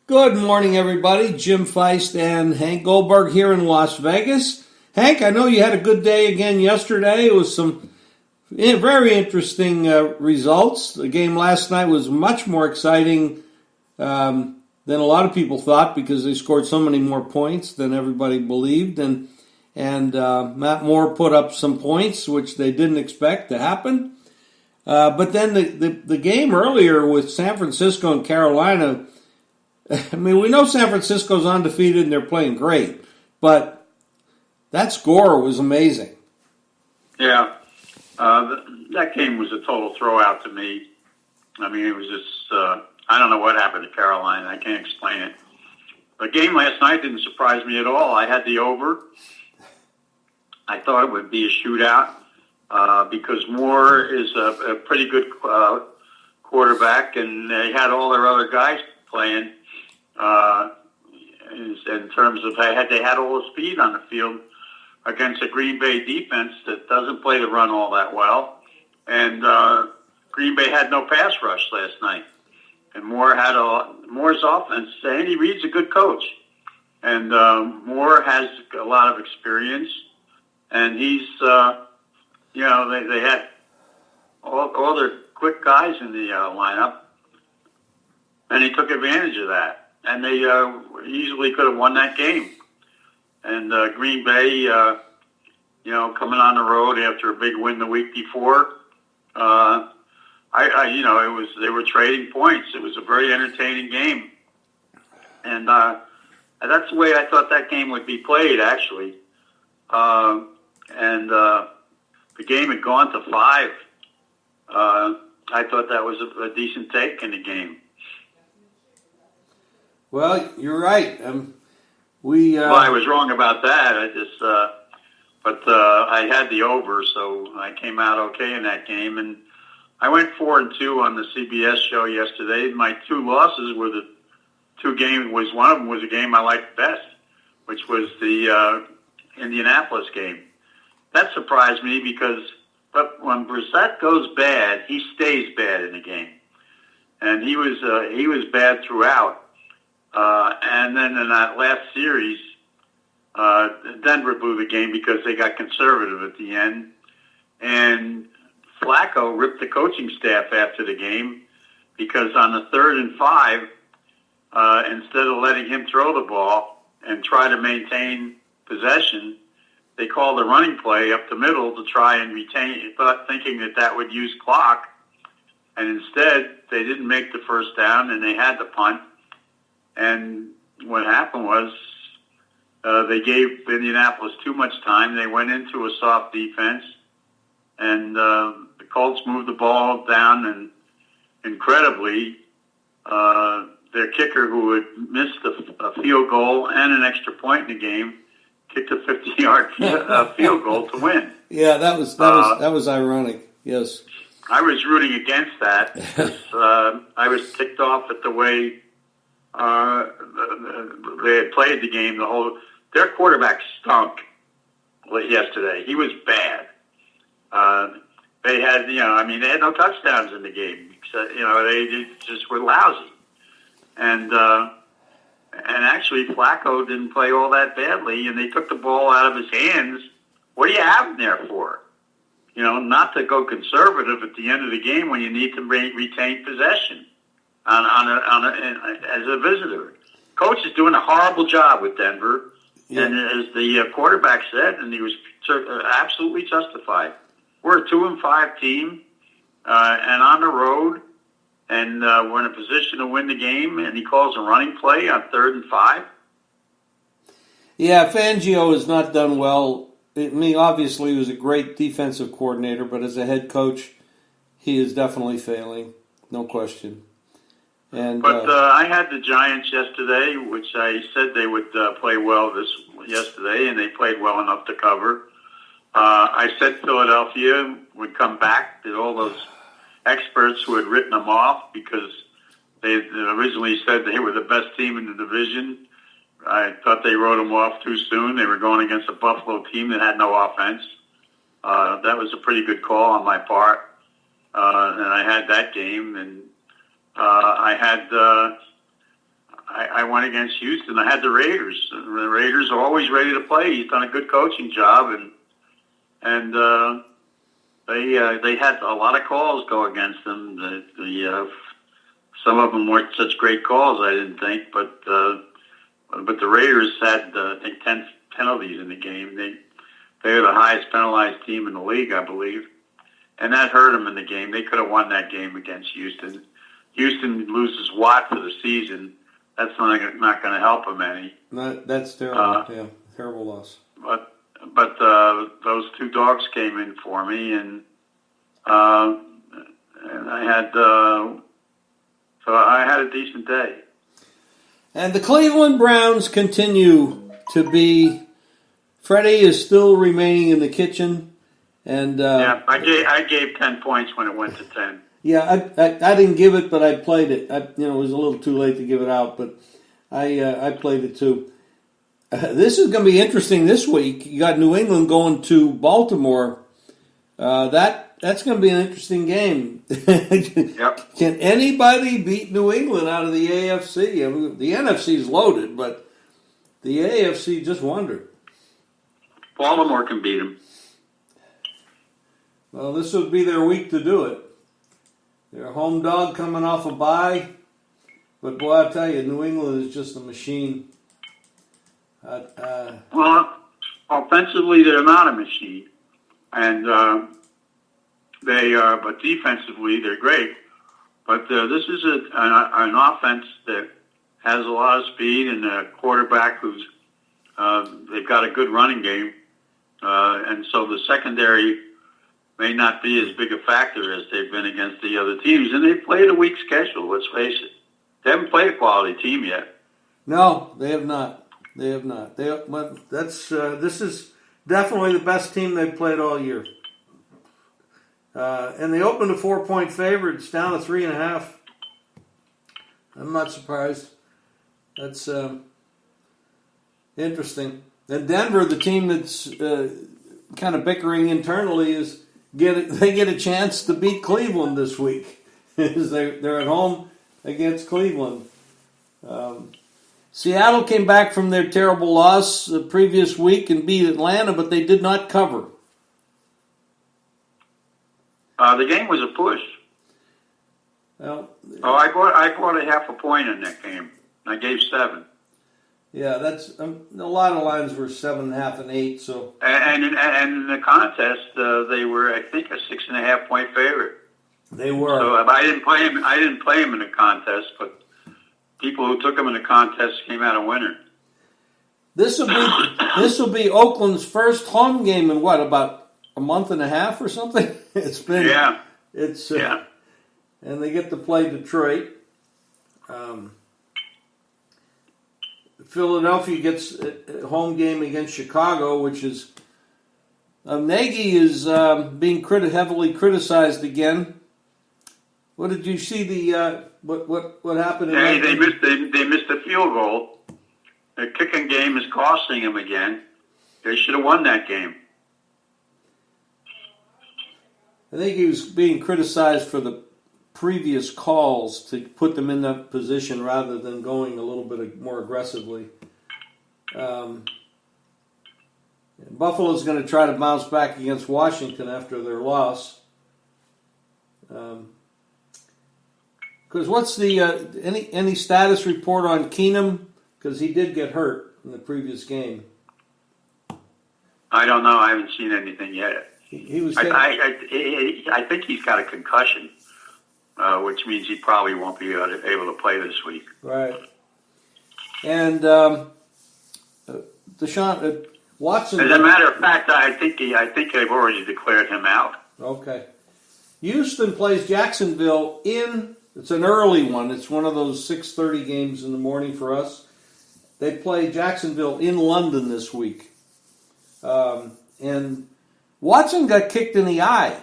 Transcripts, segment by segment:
Good morning, everybody. Jim Feist and Hank Goldberg here in Las Vegas. Hank, I know you had a good day again yesterday. It was some very interesting results. The game last night was much more exciting than a lot of people thought because they scored so many more points than everybody believed. And Matt Moore put up some points, which they didn't expect to happen. But then the game earlier with San Francisco and Carolina, I mean, we know San Francisco's undefeated and they're playing great, but that score was amazing. Yeah, that game was a total throwout to me. I mean, it was just, I don't know what happened to Carolina. I can't explain it. The game last night didn't surprise me at all. I had the over. I thought it would be a shootout because Moore is a pretty good quarterback, and they had all their other guys playing. In terms of they had all the speed on the field against a Green Bay defense that doesn't play the run all that well, and Green Bay had no pass rush last night, and Moore's offense. Andy Reid's a good coach, and Moore has a lot of experience, and he's they had all their quick guys in the lineup, and he took advantage of that. And they easily could have won that game. And Green Bay, coming on the road after a big win the week before, they were trading points. It was a very entertaining game, and that's the way I thought that game would be played, actually. The game had gone to 5. I thought that was a decent take in the game. Well, you're right. Well, I was wrong about that. But I had the over, so I came out okay in that game. And I went 4-2 on the CBS show yesterday. My 2 losses were the 2 games. One of them was a game I liked best, which was the Indianapolis game. That surprised me but when Brissett goes bad, he stays bad in the game, and he was bad throughout. And then in that last series, Denver blew the game because they got conservative at the end. And Flacco ripped the coaching staff after the game because on the 3rd and 5, instead of letting him throw the ball and try to maintain possession, they called a running play up the middle to try and retain, thinking that would use clock. And instead, they didn't make the first down, and they had to punt. And what happened was they gave Indianapolis too much time. They went into a soft defense, and the Colts moved the ball down, and incredibly, their kicker, who had missed a field goal and an extra point in the game, kicked a 50-yard field goal to win. Yeah, that was ironic. Yes, I was rooting against that because I was ticked off at the way they had played the game. Their quarterback stunk yesterday. He was bad. They had no touchdowns in the game. They just were lousy. And actually Flacco didn't play all that badly, and they took the ball out of his hands. What do you have him there for? Not to go conservative at the end of the game when you need to retain possession. As a visitor, coach is doing a horrible job with Denver, and as the quarterback said, and he was absolutely justified. We're a 2-5 team, and on the road, and we're in a position to win the game. And he calls a running play on 3rd and 5. Yeah, Fangio has not done well. Obviously, he was a great defensive coordinator, but as a head coach, he is definitely failing, no question. But I had the Giants yesterday, which I said they would play well yesterday, and they played well enough to cover. I said Philadelphia would come back. That all those experts who had written them off because they originally said they were the best team in the division. I thought they wrote them off too soon. They were going against a Buffalo team that had no offense. That was a pretty good call on my part. And I had that game, and I I went against Houston. I had the Raiders. The Raiders are always ready to play. He's done a good coaching job, and they had a lot of calls go against them. Some of them weren't such great calls, I didn't think, but the Raiders had I think 10 penalties in the game. They are the highest penalized team in the league, I believe, and that hurt them in the game. They could have won that game against Houston. Houston loses Watt for the season. That's not going to help them any. That's terrible. Terrible loss. But those two dogs came in for me, and I had so I had a decent day. And the Cleveland Browns continue to be. Freddie is still remaining in the kitchen, and I gave 10 points when it went to 10. Yeah, I didn't give it, but I played it. It was a little too late to give it out, but I played it too. This is going to be interesting this week. You got New England going to Baltimore. That's going to be an interesting game. Yep. Can anybody beat New England out of the AFC? I mean, the NFC is loaded, but the AFC just wondered. Baltimore can beat them. Well, this would be their week to do it. They're a home dog coming off a bye. But, boy, I tell you, New England is just a machine. Well, offensively, they're not a machine. And they are, but defensively, they're great. But this is an offense that has a lot of speed and a quarterback who's they've got a good running game. And so the secondary may not be as big a factor as they've been against the other teams. And they've played a weak schedule, let's face it. They haven't played a quality team yet. No, they have not. They have not. This is definitely the best team they've played all year. And they opened a 4-point favorite. It's down to 3.5. I'm not surprised. That's interesting. And Denver, the team that's kind of bickering internally, they get a chance to beat Cleveland this week. They're at home against Cleveland. Seattle came back from their terrible loss the previous week and beat Atlanta, but they did not cover. The game was a push. Well, I bought a half a point in that game. I gave 7. Yeah, that's a lot of lines were 7.5 and 8. So and in the contest, they were, I think, a 6.5 point favorite. They were. So I didn't play him. I didn't play him in the contest, but people who took him in the contest came out a winner. This will be Oakland's first home game in about a month and a half or something. It's been and they get to play Detroit. Philadelphia gets a home game against Chicago, which is Nagy is being heavily criticized again. What did you see? What happened? They missed a field goal. The kicking game is costing him again. They should have won that game. I think he was being criticized for the previous calls to put them in that position rather than going a little bit more aggressively. Buffalo's going to try to bounce back against Washington after their loss. Because what's the any status report on Keenum? Because he did get hurt in the previous game. I don't know. I haven't seen anything yet. He was. I think he's got a concussion, which means he probably won't be able to play this week. Right. And Deshaun Watson. As a matter of fact, I think they've already declared him out. Okay. Houston plays Jacksonville in. It's an early one. It's one of those 6:30 games in the morning for us. They play Jacksonville in London this week. And Watson got kicked in the eye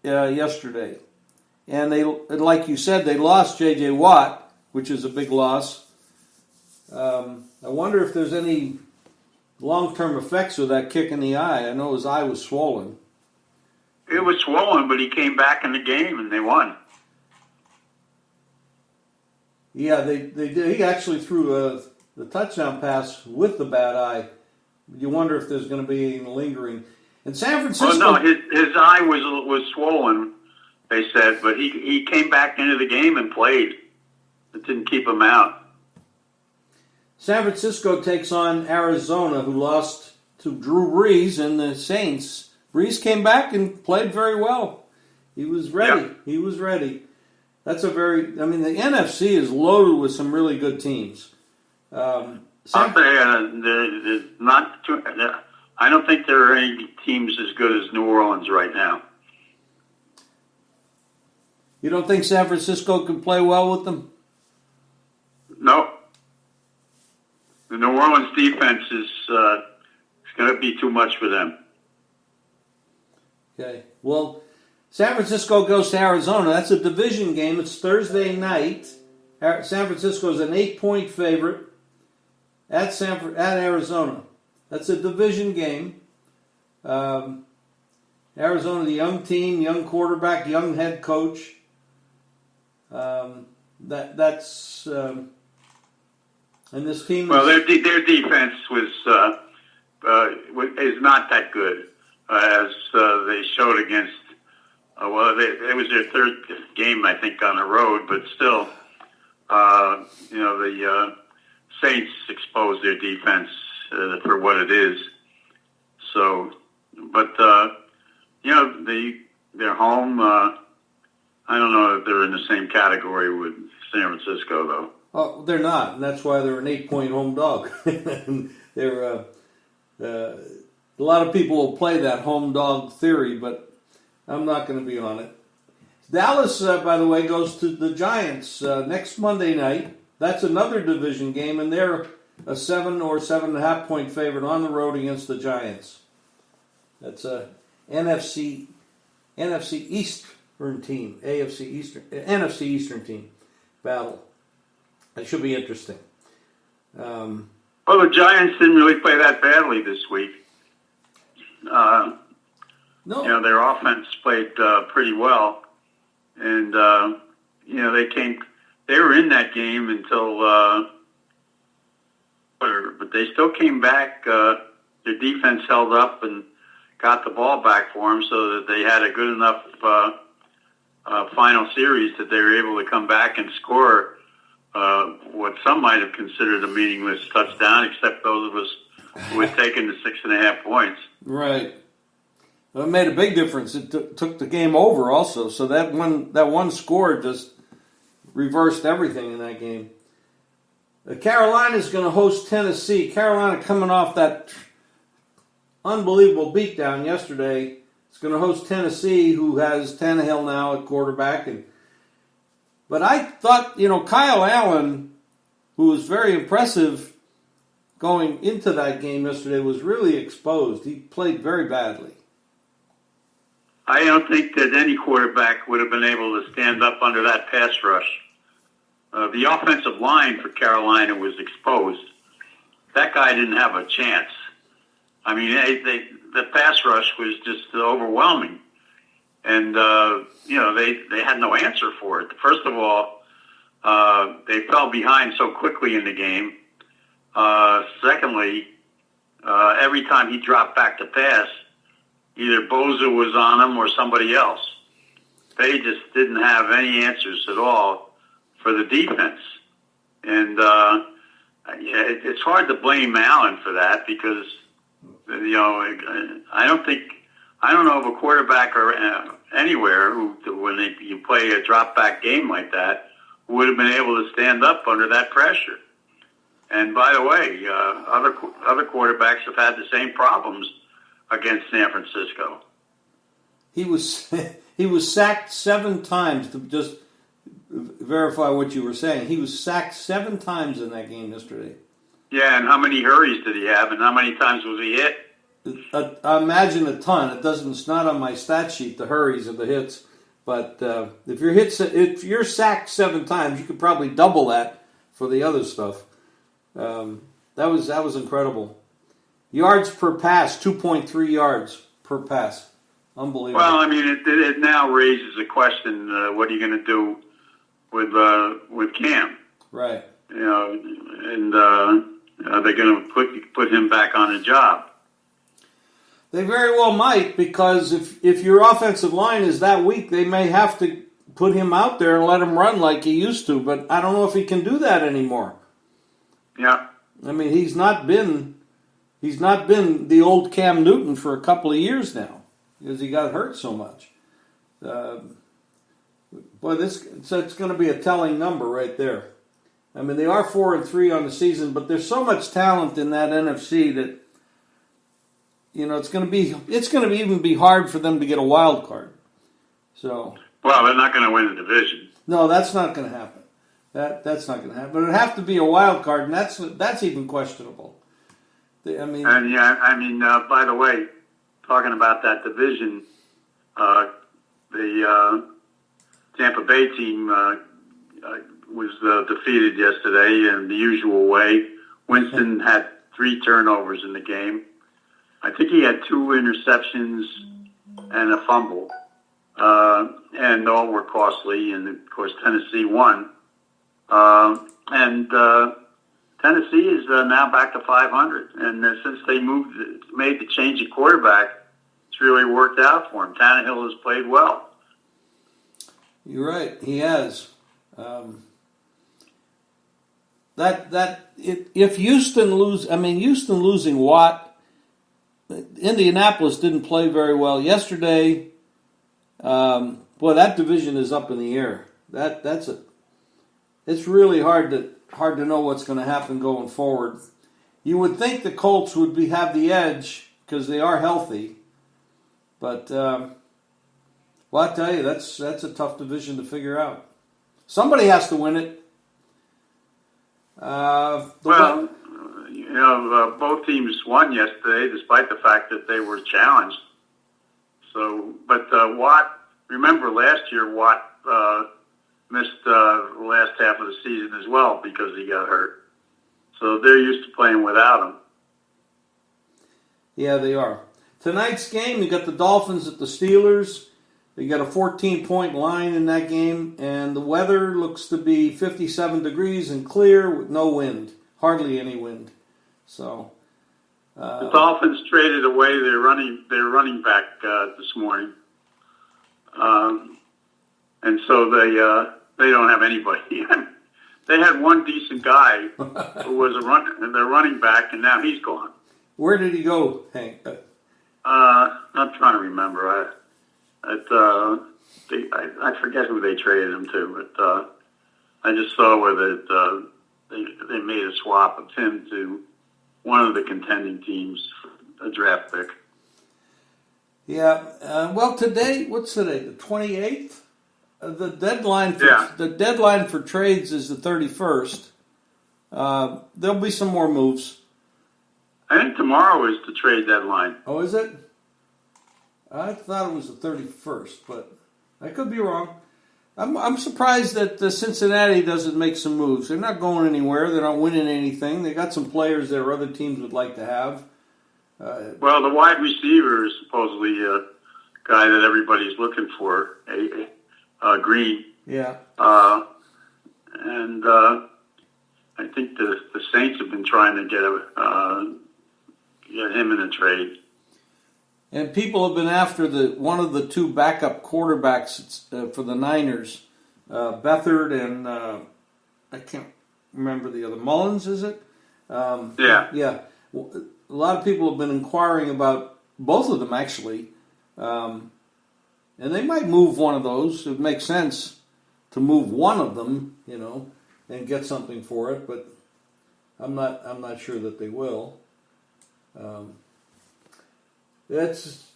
yesterday. And they, like you said, they lost J.J. Watt, which is a big loss. I wonder if there's any long-term effects of that kick in the eye. I know his eye was swollen. It was swollen, but he came back in the game and they won. Yeah, they did. He actually threw the touchdown pass with the bad eye. You wonder if there's going to be any lingering. And San Francisco. Well, no, his eye was swollen, they said, but he came back into the game and played. It didn't keep him out. San Francisco takes on Arizona, who lost to Drew Brees and the Saints. Brees came back and played very well. He was ready. Yeah. He was ready. That's the NFC is loaded with some really good teams. I'll say, I don't think there are any teams as good as New Orleans right now. You don't think San Francisco can play well with them? No. The New Orleans defense is going to be too much for them. Okay. Well, San Francisco goes to Arizona. That's a division game. It's Thursday night. San Francisco is an 8-point favorite at Arizona. That's a division game. Arizona, the young team, young quarterback, young head coach. That's and this team. Well, their defense is not that good, as they showed against. It was their third game, I think, on the road, but still, the Saints exposed their defense for what it is. So, but they're home. I don't know if they're in the same category with San Francisco, though. Oh, they're not, and that's why they're an 8-point home dog. They're a lot of people will play that home dog theory, but I'm not going to be on it. Dallas, by the way, goes to the Giants next Monday night. That's another division game, and they're a 7 or 7.5 point favorite on the road against the Giants. That's a NFC Eastern team, NFC Eastern team battle. That should be interesting. Well, the Giants didn't really play that badly this week. No. Their offense played pretty well, and they were in that game until, but they still came back. Their defense held up and got the ball back for them, so that they had a good enough final series that they were able to come back and score what some might have considered a meaningless touchdown, except those of us who had taken the 6.5 points. Right. Well, it made a big difference. It took the game over also. So that one score just reversed everything in that game. Carolina's going to host Tennessee. Carolina, coming off that unbelievable beatdown yesterday, is going to host Tennessee, who has Tannehill now at quarterback. But I thought, Kyle Allen, who was very impressive going into that game yesterday, was really exposed. He played very badly. I don't think that any quarterback would have been able to stand up under that pass rush. The offensive line for Carolina was exposed. That guy didn't have a chance. I mean, the pass rush was just overwhelming. And, they had no answer for it. First of all, they fell behind so quickly in the game. Secondly, every time he dropped back to pass, either Boza was on him or somebody else. They just didn't have any answers at all for the defense. And it's hard to blame Allen for that because, I don't know of a quarterback or anywhere who, when you play a drop-back game like that, would have been able to stand up under that pressure. And by the way, other quarterbacks have had the same problems against San Francisco. He was sacked 7 times, to just verify what you were saying. He was sacked 7 times in that game yesterday. Yeah, and how many hurries did he have, and how many times was he hit? I imagine a ton. It's not on my stat sheet, the hurries and the hits. But if you're sacked 7 times, you could probably double that for the other stuff. That was incredible. Yards per pass, 2.3 yards per pass. Unbelievable. Well, I mean, it now raises a question: what are you going to do with Cam? Right. And they're going to put him back on a job. They very well might, because if your offensive line is that weak, they may have to put him out there and let him run like he used to. But I don't know if he can do that anymore. Yeah. I mean, he's not been the old Cam Newton for a couple of years now because he got hurt so much. It's going to be a telling number right there. I mean, they are 4-3 on the season, but there's so much talent in that NFC that it's going to even be hard for them to get a wild card. So. Well, they're not going to win the division. No, that's not going to happen. That's not going to happen. But it'd have to be a wild card, and that's even questionable. By the way, talking about that division, the Tampa Bay team was defeated yesterday in the usual way. Winston had 3 turnovers in the game. I think he had 2 interceptions and a fumble, and all were costly. And of course, Tennessee won. Tennessee is now back to 500, and since they made the change at quarterback, it's really worked out for him. Tannehill has played well. You're right, he has. If Houston losing Watt, Indianapolis didn't play very well yesterday. That division is up in the air. It's really hard to know what's going to happen going forward. You would think the Colts would have the edge because they are healthy, but I tell you, that's a tough division to figure out. Somebody has to win it. Both teams won yesterday, despite the fact that they were challenged. So, but Watt. Remember last year, Watt missed the last half of the season as well because he got hurt. So they're used to playing without him. Yeah, they are. Tonight's game, you got the Dolphins at the Steelers. You got a 14-point line in that game, and the weather looks to be 57 degrees and clear with no wind, hardly any wind. So the Dolphins traded away their running back this morning, and so they don't have anybody. They had one decent guy who was their running back, and now he's gone. Where did he go, Hank? I'm trying to remember. I forget who they traded him to, but I just saw where that they made a swap of him to one of the contending teams, a draft pick. Yeah. Today, what's today? The 28th. The deadline for trades is the 31st. There'll be some more moves. I think tomorrow is the trade deadline. Oh, is it? I thought it was the 31st, but I could be wrong. I'm surprised that Cincinnati doesn't make some moves. They're not going anywhere. They're not winning anything. They got some players that other teams would like to have. Well, the wide receiver is supposedly a guy that everybody's looking for, Green. Yeah. And I think the Saints have been trying to get him in a trade. And people have been after one of the 2 backup quarterbacks for the Niners, Beathard and I can't remember the other. Mullins, is it? Yeah. Yeah. Well, a lot of people have been inquiring about both of them, actually. And they might move one of those. It makes sense to move one of them, and get something for it. But I'm not sure that they will. It's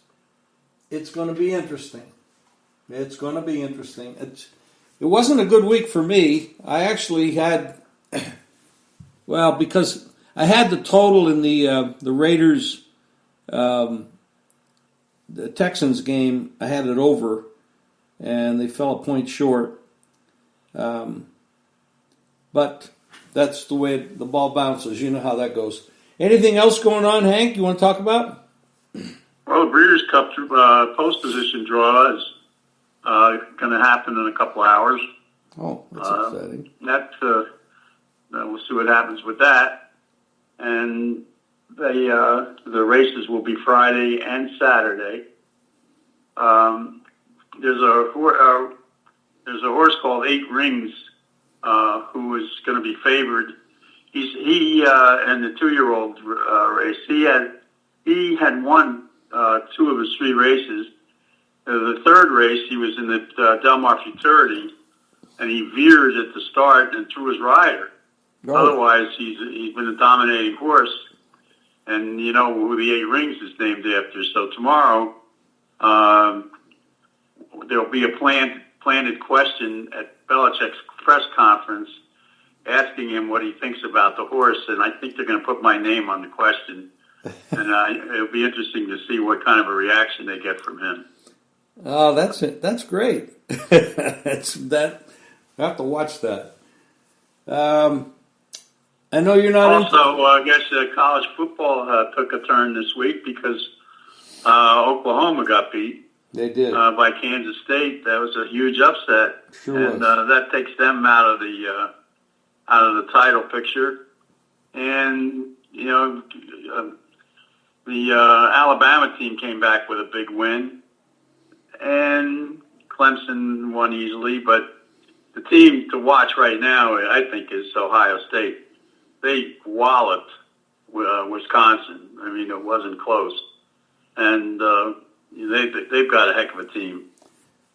going to be interesting. It's going to be interesting. It wasn't a good week for me. I actually had, because I had the total in the Raiders, the Texans game. I had it over, and they fell a point short. But that's the way the ball bounces. You know how that goes. Anything else going on, Hank, you want to talk about? Well, the Breeders' Cup post position draw is going to happen in a couple hours. Oh, that's exciting. we'll see what happens with that. And the races will be Friday and Saturday. There's a horse called 8 Rings who is going to be favored. He in the 2-year-old race. He had won 2 of his 3 races. The third race, he was in the Del Mar Futurity, and he veered at the start and threw his rider. Oh. Otherwise, he's been a dominating horse, and you know who the 8 Rings is named after. So tomorrow, there'll be a planted question at Belichick's press conference, asking him what he thinks about the horse, and I think they're going to put my name on the question, and it'll be interesting to see what kind of a reaction they get from him. Oh, that's it. That's great. I have to watch that. I know you're not. Also, I guess college football took a turn this week because Oklahoma got beat. They did by Kansas State. That was a huge upset, and that takes them out of the title picture. And you know, the Alabama team came back with a big win, and Clemson won easily. But the team to watch right now, I think, is Ohio State. They walloped Wisconsin. I mean, it wasn't close, and they've got a heck of a team.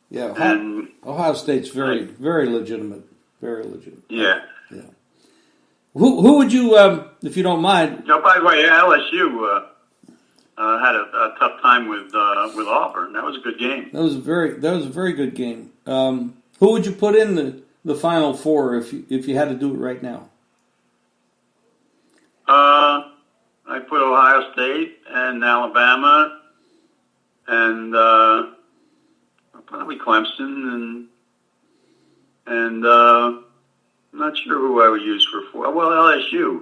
Yeah, and Ohio State's very, very legitimate. Very legitimate. Yeah. Yeah. Who would you, if you don't mind? No, by the way, LSU had a tough time with Auburn. That was a good game. That was a very good game. Who would you put in the Final Four if you had to do it right now? I put Ohio State and Alabama and probably Clemson and I'm not sure who I would use for 4. Well, LSU.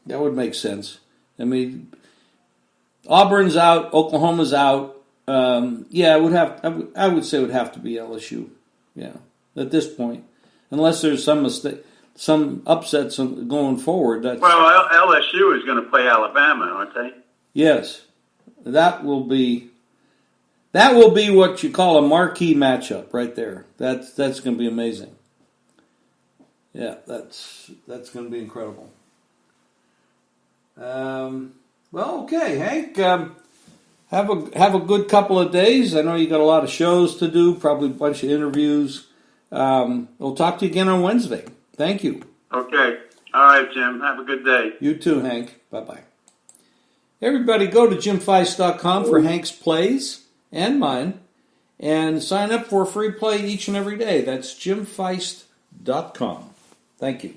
That would make sense. I mean, Auburn's out, Oklahoma's out. Yeah, I would say it would have to be LSU. Yeah, at this point, unless there's some mistake, some upsets going forward. Well, LSU is going to play Alabama, aren't they? Yes, that will be what you call a marquee matchup right there. That's going to be amazing. Yeah, that's going to be incredible. Well, okay, Hank. Have a good couple of days. I know you got a lot of shows to do, probably a bunch of interviews. We'll talk to you again on Wednesday. Thank you. Okay. All right, Jim. Have a good day. You too, Hank. Bye-bye. Everybody go to jimfeist.com for Hank's plays and mine, and sign up for a free play each and every day. That's jimfeist.com. Thank you.